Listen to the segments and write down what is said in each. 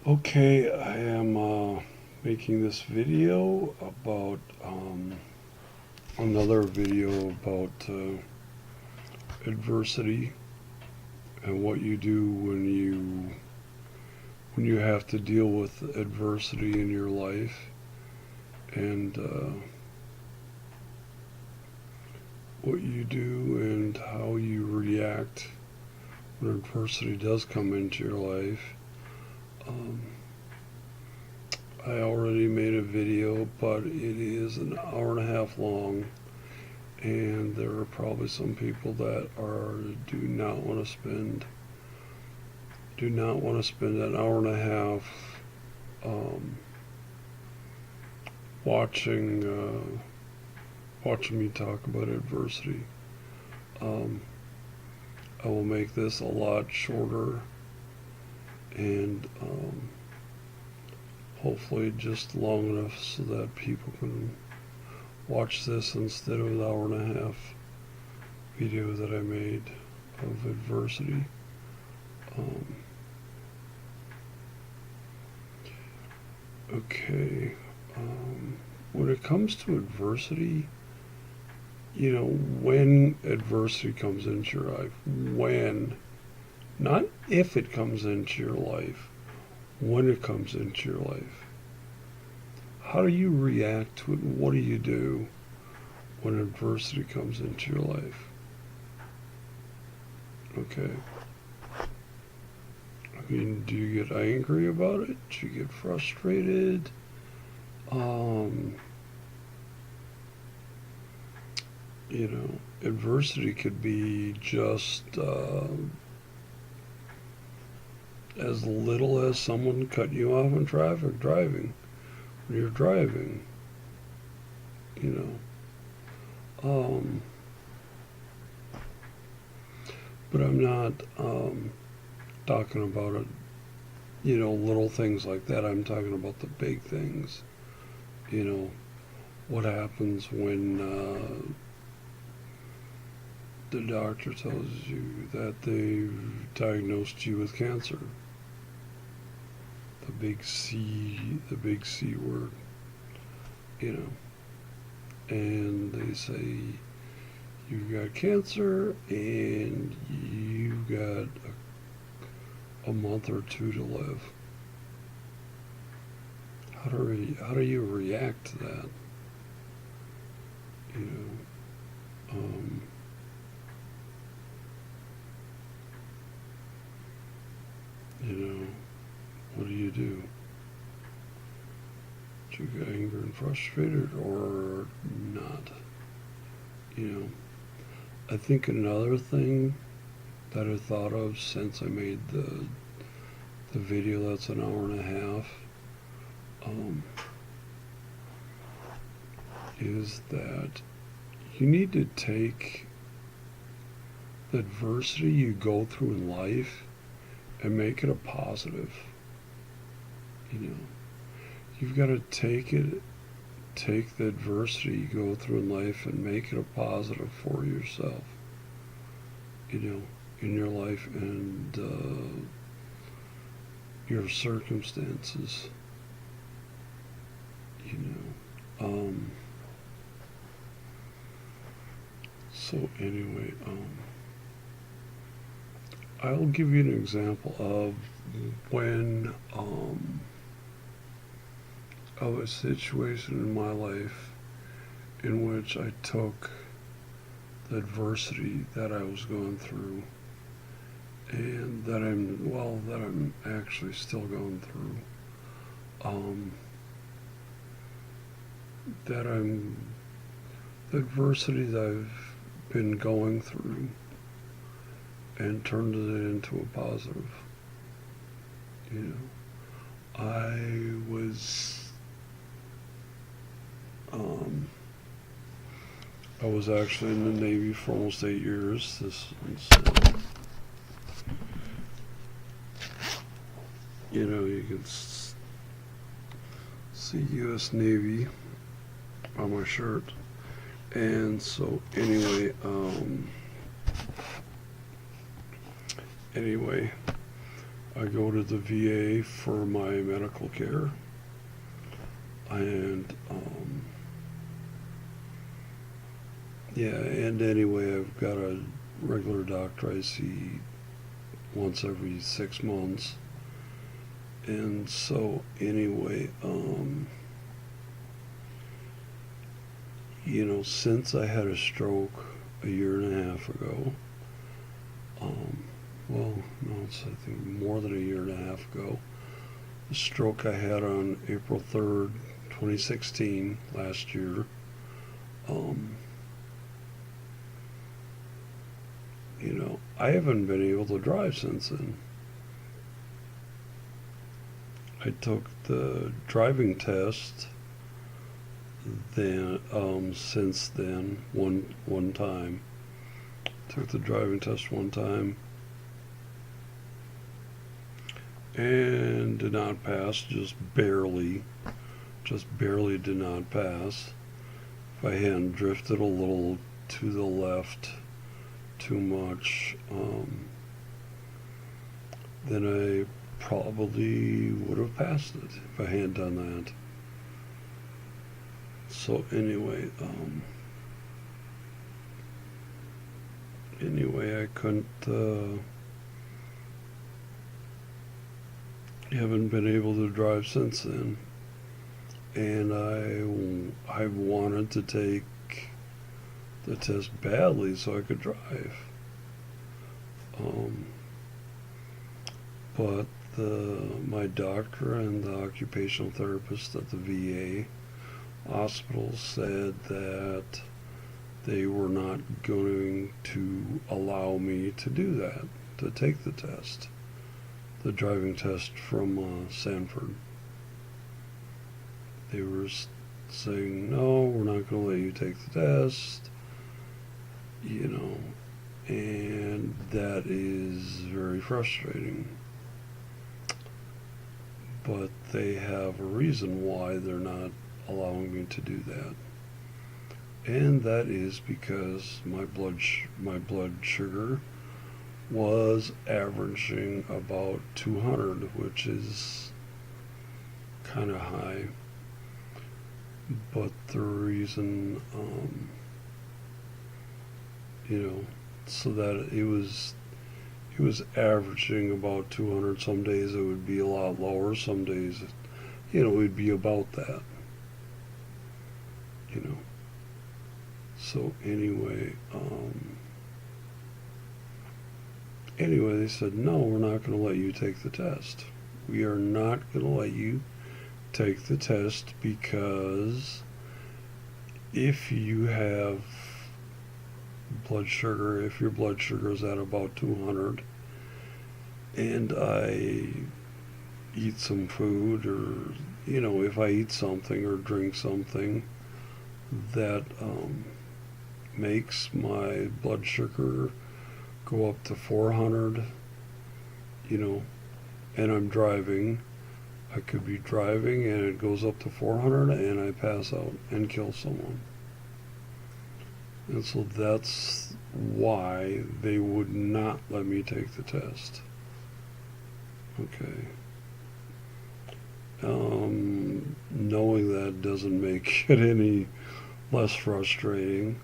Okay, I am making this video about another video about adversity and what you do when you have to deal with adversity in your life, and what you do and how you react when adversity does come into your life. Um, I already made a video, but it is an hour and a half long, and there are probably some people that do not want to spend an hour and a half um, watching watching me talk about adversity. Um, I will make this a lot shorter and hopefully just long enough so that people can watch this instead of the hour and a half video that I made of adversity. Um, okay, when it comes to adversity, when adversity comes into your life, not if it comes into your life, when it comes into your life, how do you react to it? What do you do when adversity comes into your life? Okay. I mean, do you get angry about it? Do you get frustrated? Um, Adversity could be just as little as someone cutting you off in traffic driving when you're driving, you know. But I'm not talking about it, little things like that. I'm talking about the big things. You know, what happens when the doctor tells you that they've diagnosed you with cancer? The big C word, you know, and they say you've got cancer and you've got a month or two to live. How do you react to that? You know, you know, what do you do? Do you get angry and frustrated or not? You know, I think another thing that I thought of since I made the video that's an hour and a half is that you need to take the adversity you go through in life and make it a positive. You know, you've got to take the adversity you go through in life and make it a positive for yourself. You know, in your life and your circumstances. You know. So anyway, I'll give you an example of when of a situation in my life in which I took the adversity that I was going through and that I'm actually still going through. That I'm the adversity that I've been going through and turned it into a positive. You know, I was actually in the Navy for almost 8 years. This is, you can see U.S. Navy on my shirt. And so anyway, I go to the VA for my medical care, and yeah, and anyway, I've got a regular doctor I see once every 6 months, and so anyway, since I had a stroke a year and a half ago, um, well, no, it's I think more than a year and a half ago. The stroke I had on April 3rd, 2016, last year. Um, I haven't been able to drive since then. I took the driving test then since then one time. Took the driving test one time and did not pass, just barely did not pass. If I hadn't drifted a little to the left too much, then I probably would have passed it if I hadn't done that. So anyway, I couldn't, haven't been able to drive since then, and I wanted to take the test badly so I could drive. Um, but my doctor and the occupational therapist at the VA hospital said that they were not going to allow me to do that, to take the test, the driving test from Sanford. They were saying, no, we're not going to let you take the test, and that is very frustrating. But they have a reason why they're not allowing me to do that. And that is because my blood sugar was averaging about 200, which is kind of high. But the reason, so that it was averaging about 200. Some days it would be a lot lower. Some days, it would be about that. So anyway, they said, no, we're not going to let you take the test. We are not going to let you take the test because if you have if your blood sugar is at about 200, and I eat some food, or, if I eat something or drink something that makes my blood sugar go up to 400, and I'm driving, I could be driving and it goes up to 400 and I pass out and kill someone. And so that's why they would not let me take the test. Okay. Knowing that doesn't make it any less frustrating.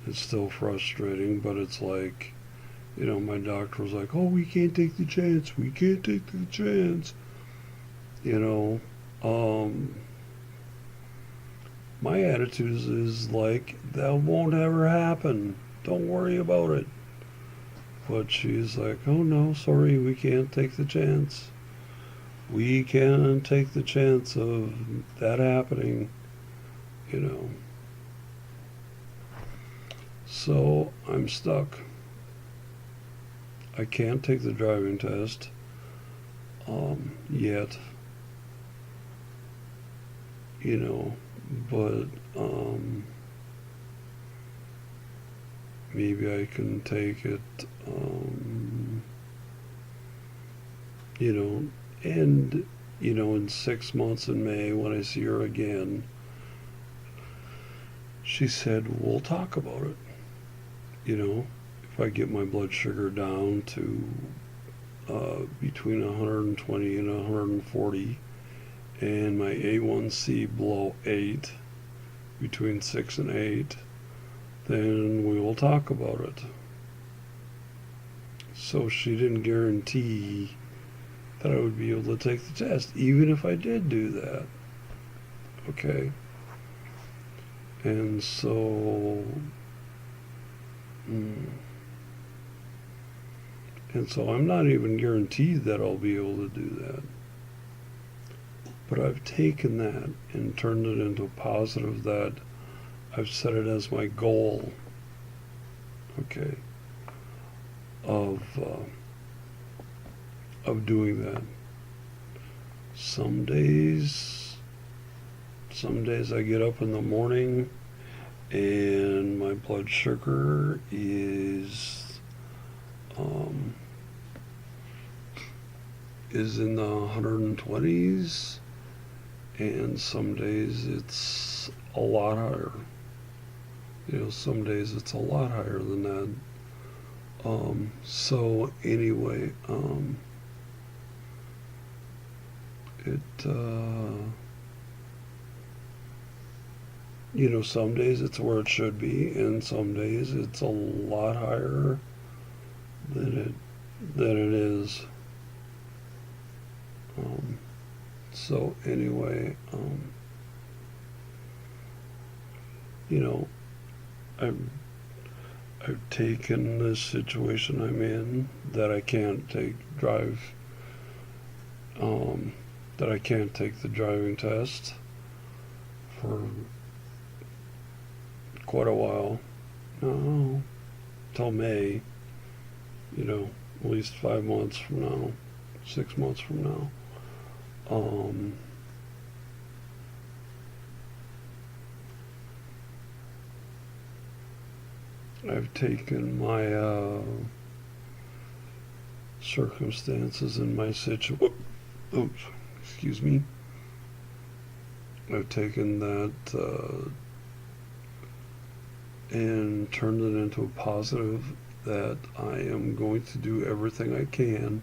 It's still frustrating, but it's like, my doctor was like, oh, we can't take the chance. We can't take the chance. My attitude is like, that won't ever happen. Don't worry about it. But she's like, oh no, sorry, we can't take the chance. We can't take the chance of that happening, So I'm stuck. I can't take the driving test yet, but maybe I can take it, and in 6 months in May when I see her again, she said we'll talk about it. If I get my blood sugar down to between 120 and 140, and my A1C below 8, between 6 and 8, then we will talk about it. So she didn't guarantee that I would be able to take the test, even if I did do that. Okay? And so, I'm not even guaranteed that I'll be able to do that. But I've taken that and turned it into a positive that I've set it as my goal, okay, of doing that. Some days I get up in the morning and my blood sugar is in the 120s, and some days it's a lot higher. Some days it's a lot higher than that. So anyway, some days it's where it should be, and some days it's a lot higher than it is. So anyway, I've taken this situation I'm in, that I can't that I can't take the driving test for quite a while. No, till May, at least 5 months from now, 6 months from now. I've taken my circumstances and my situation. Oops, excuse me. I've taken that and turned it into a positive, that I am going to do everything I can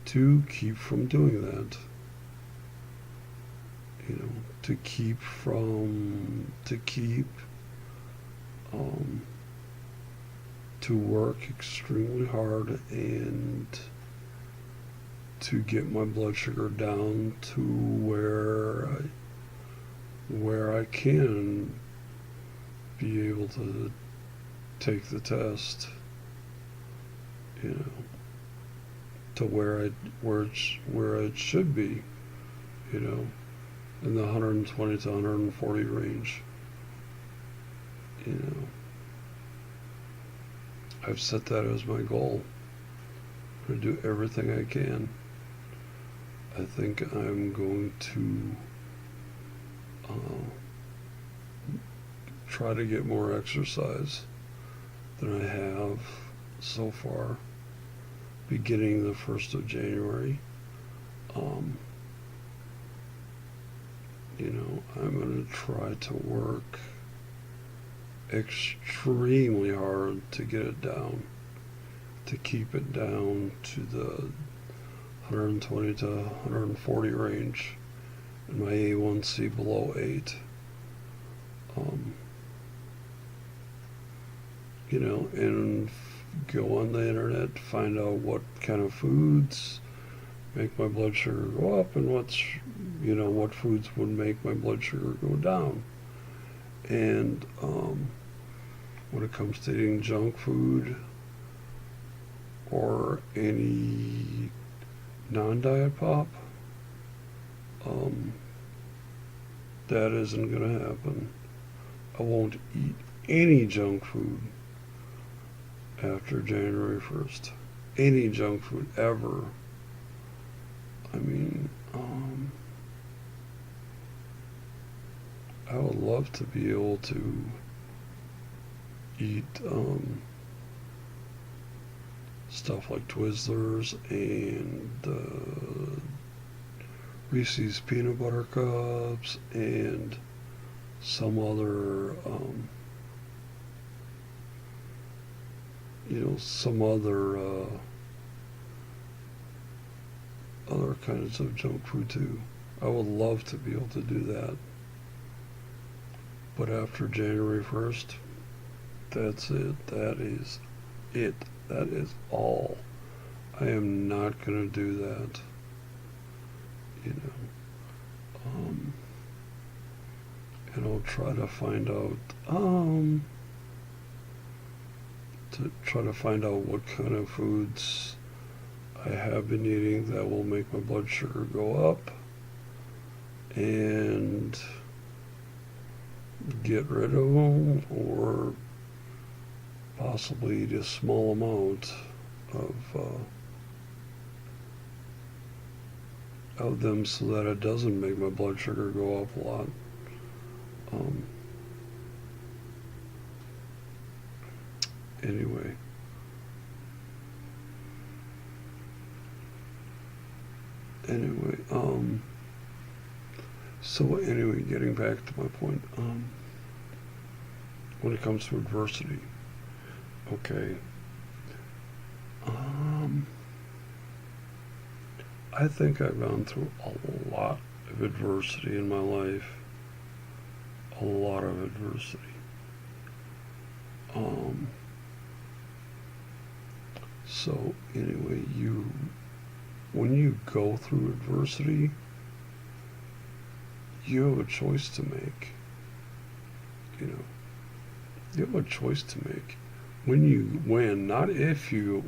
to keep from doing that. To work extremely hard and to get my blood sugar down to where I can be able to take the test, to where it should be, in the 120 to 140 range. I've set that as my goal. I'm going to do everything I can. I think I'm going to try to get more exercise than I have so far, beginning the 1st of January. I'm going to try to work extremely hard to get it down, to keep it down to the 120 to 140 range, and my A1C below 8. And go on the internet, find out what kind of foods make my blood sugar go up, and what foods would make my blood sugar go down. And when it comes to eating junk food or any non-diet pop, that isn't going to happen. I won't eat any junk food after January 1st. Any junk food ever. I mean, I would love to be able to eat stuff like Twizzlers and Reese's peanut butter cups and some other other kinds of junk food too. I would love to be able to do that. But after January 1st, that's it. That is it. That is all. I am not going to do that. You know. And I'll try to find out, what kind of foods I have been eating that will make my blood sugar go up, and get rid of them, or possibly eat a small amount of them so that it doesn't make my blood sugar go up a lot. Um, anyway, anyway, so anyway, getting back to my point, when it comes to adversity, okay, I think I've gone through a lot of adversity in my life, a lot of adversity. Um, so anyway, when you go through adversity, you have a choice to make. You know, you have a choice to make. Not if you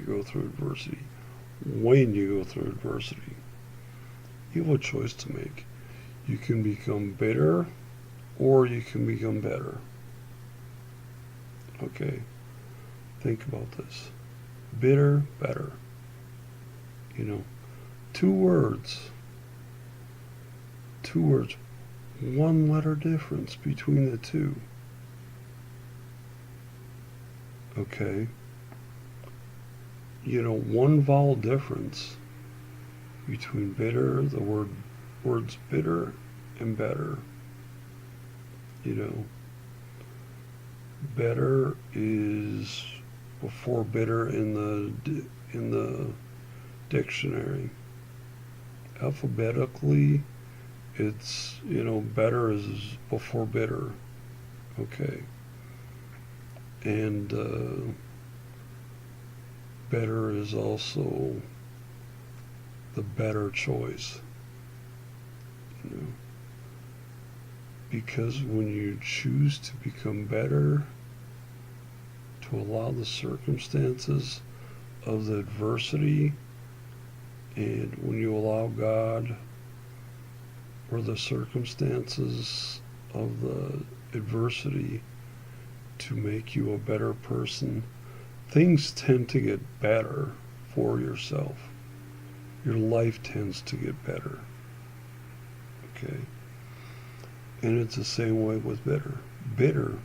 go through adversity, when you go through adversity, you have a choice to make. You can become bitter, or you can become better. Okay, think about this. Bitter, better. You know, two words, one letter difference between the two. Okay, you know, one vowel difference between bitter, the words bitter and better. You know, better is before bitter in the dictionary. Alphabetically, it's, better is before bitter. Okay, and better is also the better choice. You know, because when you choose to become better, to allow the circumstances of the adversity, and when you allow God or the circumstances of the adversity to make you a better person, things tend to get better for yourself. Your life tends to get better. Okay? And it's the same way with bitter. Bitter,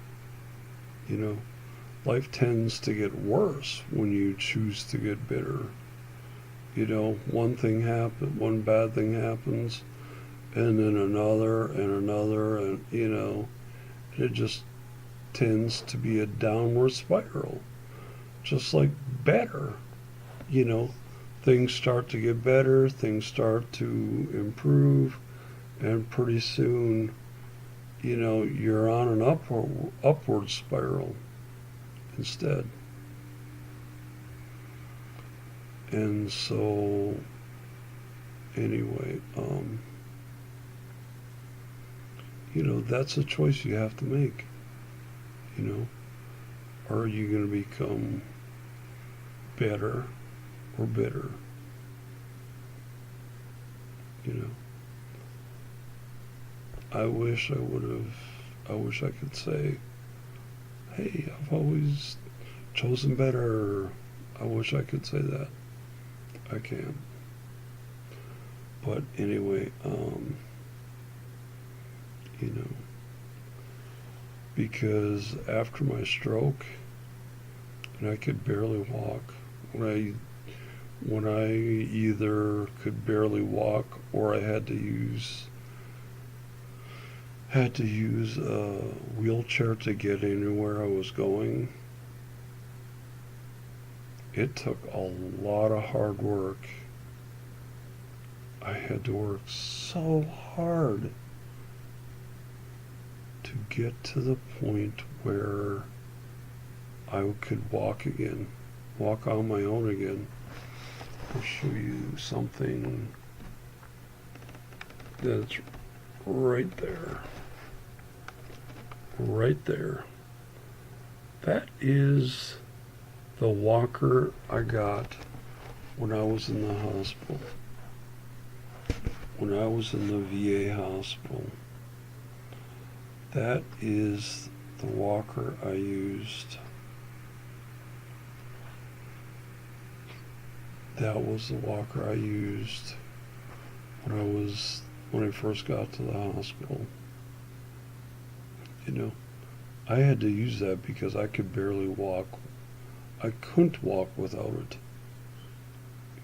life tends to get worse when you choose to get bitter. One bad thing happens, and then another, and it just tends to be a downward spiral. Just like better, things start to get better, things start to improve, and pretty soon, you're on an upward spiral instead. And so, anyway, that's a choice you have to make. Are you going to become better or bitter? I wish I could say, hey, I've always chosen better. I wish I could say that. I can't. But anyway, because after my stroke, and I could barely walk, when I either could barely walk or I had to use a wheelchair to get anywhere I was going, it took a lot of hard work I had to work so hard to get to the point where I could walk again, walk on my own again. I'll show you something that's right there. Right there. That is the walker I got when I was in the hospital. When I was in the VA hospital. That is the walker I used. That was the walker I used when I first got to the hospital. You know, I had to use that because I could barely walk. I couldn't walk without it.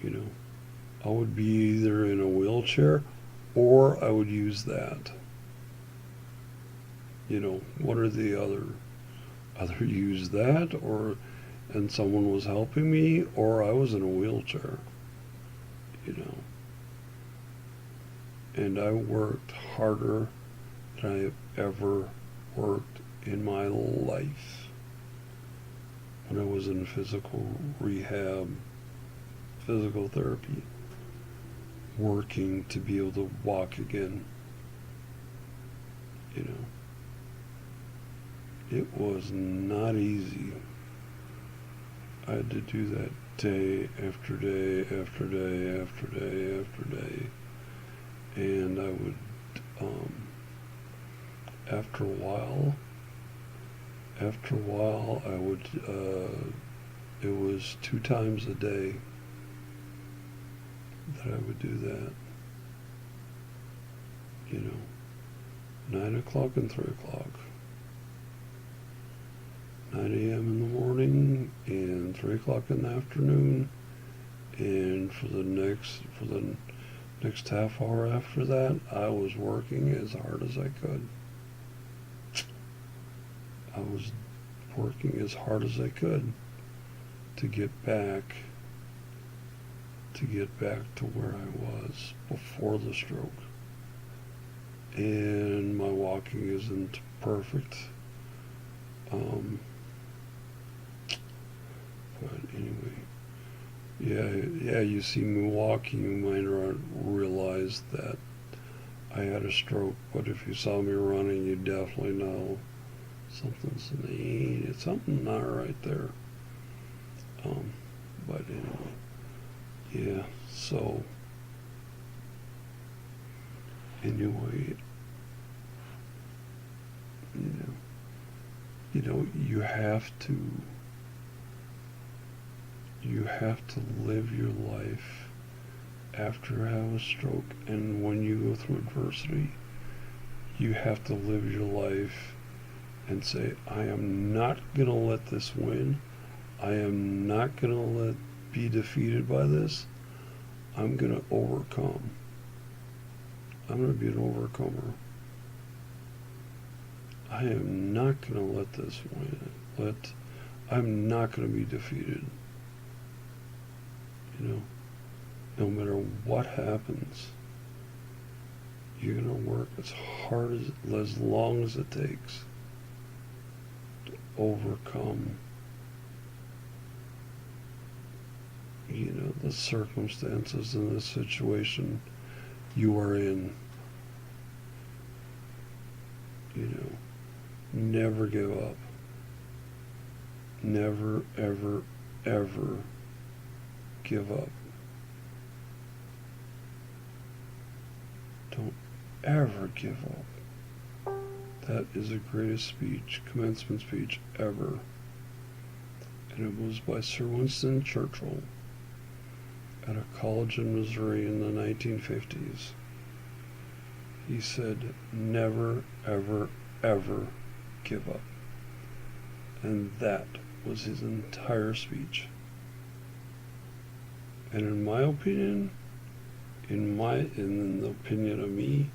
You know, I would be either in a wheelchair or I would use that. You know, what are the other? Either use that and someone was helping me or I was in a wheelchair. You know. And I worked harder than I have ever worked in my life when I was in physical rehab, physical therapy, working to be able to walk again. You know, it was not easy. I had to do that day after day after day after day after day. And I would, after a while, I would, it was 2 times a day that I would do that. You know, 9 o'clock and 3 o'clock. 9 a.m. in the morning and 3 o'clock in the afternoon. And for the next half hour after that, I was working as hard as I could. I was working as hard as I could to get back to where I was before the stroke. And my walking isn't perfect. But anyway, yeah, you see me walking, you might not realize that I had a stroke, but if you saw me running, you definitely know something not right there. But anyway, yeah, so anyway, you have to live your life after you have a stroke, and when you go through adversity, you have to live your life and say, I am not going to let this win. I am not going to be defeated by this. I'm going to overcome. I'm going to be an overcomer. I am not going to let this win. I'm not going to be defeated. No matter what happens, you're going to work as long as it takes to overcome, the circumstances and the situation you are in. Never give up. Never, ever, ever give up. Don't ever give up. That is the greatest commencement speech ever. And it was by Sir Winston Churchill at a college in Missouri in the 1950s. He said, never, ever, ever give up. And that was his entire speech. And in my opinion, in the opinion of me,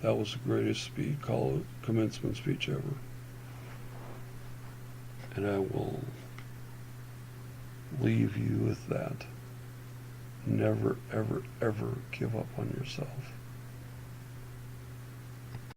that was the greatest commencement speech ever. And I will leave you with that. Never, ever, ever give up on yourself.